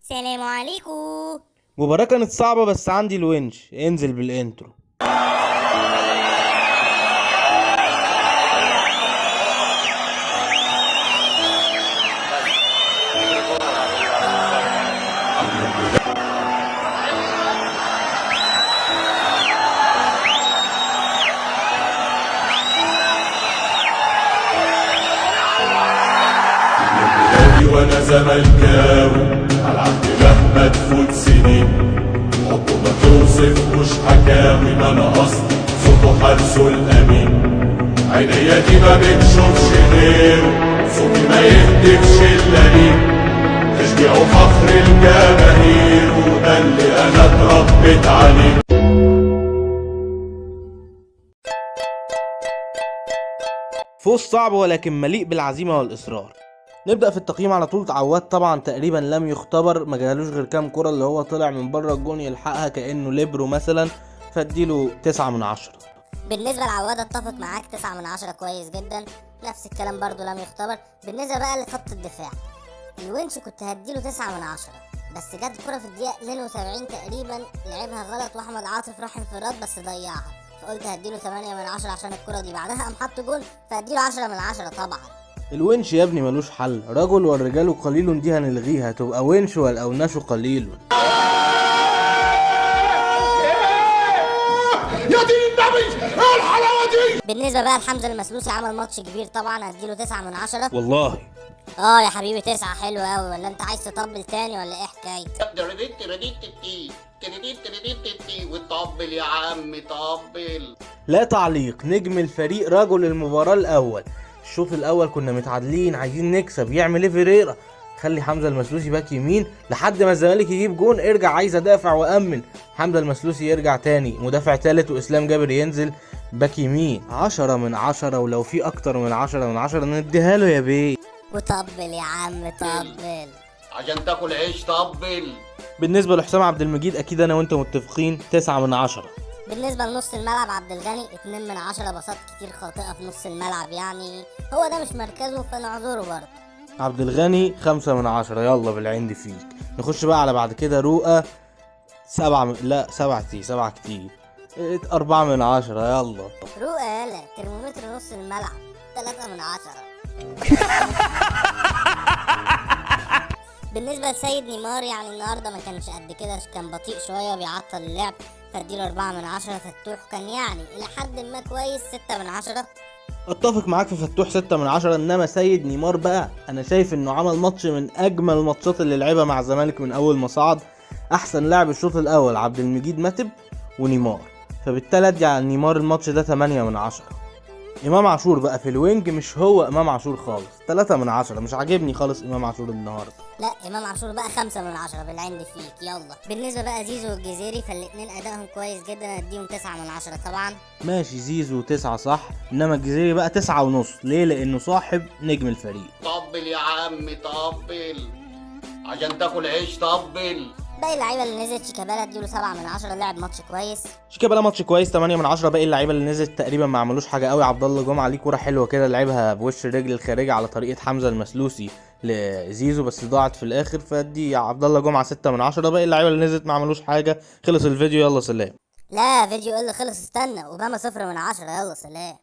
سلام عليكم. مباراة كانت صعبة بس عندي الونش، انزل بالانترو. وانا زملكاوي هلعب مهما تفوت سنين، حبه ما توصفوش حكاوي، ما انا اصلي صوته حارسه الامين، عينيا دي ما بتشوفش غيره، صوتي ما يهدفش الا ليه، تشجيع وفخر الجماهير وده اللي انا اتربيت عليه. فوز صعب ولكن مليء بالعزيمة والإصرار. نبدأ في التقييم على طول. عواد طبعا تقريبا لم يختبر، ما جالوش غير كام كرة اللي هو طلع من بره الجون يلحقها كأنه ليبرو مثلا، فاديله 9 من 10. بالنسبة لعواد اتفق معاك 9 من 10 كويس جدا، نفس الكلام برضو لم يختبر. بالنسبة بقى لخط الدفاع، الونش كنت هديله 9 من 10، بس جت كرة في الدقيقة 72 تقريبا لعبها غلط واحمد عاطف راح انفراد بس ضيعها، فقلت هديله 8 من 10 عشان الكرة دي بعدها قام حط جول فهديله 10 من 10 طبعا. الونش يا ابني ملوش حل، رجل والرجال قليل دي هنلغيها تبقى ونش والأوناش قليل. يا دين النبي ايه الحلاوه دي! بالنسبة بقى لحمزة المسلوسي عمل ماتش كبير طبعا، هديله 9 من 10. والله يا حبيبي 9 حلو قوي، ولا انت عايز تطبل تاني ولا ايه حكايتك؟ وطبل يا عم طبل. لا تعليق. نجم الفريق رجل المباراة الأول. الشوط الأول كنا متعادلين عايزين نكسب، يعمل ايه فيريرا؟ خلي حمزة المسلوسي باك يمين لحد ما الزمالك يجيب جون، ارجع عايز ادافع وامن. حمزة المسلوسي يرجع تاني مدافع تالت واسلام جابر ينزل باك يمين. 10 من 10، ولو في اكتر من 10 من 10 نديها له يا بيه. وطبل يا عم طبل عشان تاكل عيش طبل. بالنسبة لحسام عبد المجيد اكيد انا وانت متفقين 9 من 10. بالنسبة لنص الملعب عبد الغني 2 من 10، بساط كتير خاطئة في نص الملعب، يعني هو ده مش مركزه فنعذره برضه. عبد الغني 5 من 10. يلا بالعند فيك. نخش بقى على بعد كده رؤى 7 كتير 4 من 10. يلا رؤى يالا ترمومتر نص الملعب 3 من 10. بالنسبة لسيد نيمار يعني النهاردة ما كانش قد كده، كان بطيء شوية وبيعطل اللعب فاديله 4 من 10. فتوح كان يعني إلى حد ما كويس 6 من 10. اتفق معاك في فتوح 6 من 10، انما سيد نيمار بقى انا شايف انه عمل ماتش من اجمل الماتشات اللي لعبها مع الزمالك من اول ما صعد. احسن لاعب الشوط الاول عبد المجيد ماتب ونيمار، فبالتالي ادي على نيمار الماتش ده 8 من 10. امام عاشور بقى في الوينج مش هو امام عاشور خالص، 3 من 10. مش عاجبني خالص امام عاشور النهارده. لا امام عاشور بقى 5 من 10 بالعند فيك. يلا بالنسبة بقى زيزو والجزيري فالاتنين ادائهم كويس جدا، اديهم 9 من 10 طبعا. ماشي زيزو 9 صح، انما الجزيري بقى 9 ونص. ليه؟ لانه صاحب نجم الفريق. طبل يا عم طبل عشان تاكل عيش طبل. باقي اللعيبه اللي نزلت شيكابالا اديله 7 من 10، لعب ماتش كويس. شيكابالا ماتش كويس 8 من 10. باقي اللعيبه اللي نزلت تقريبا ما عملوش حاجه قوي. عبد الله جمعه ليه كوره حلوه كده لعبها بوش الرجل الخارجي على طريقه حمزه المسلوسي لزيزو بس ضاعت في الاخر، فدي عبد الله جمعه 6 من 10. باقي اللعيبه اللي نزلت ما عملوش حاجه. خلص الفيديو، يلا سلام. لا فيديو اللي خلص، استنى. اوباما 0 من 10، يلا سلام.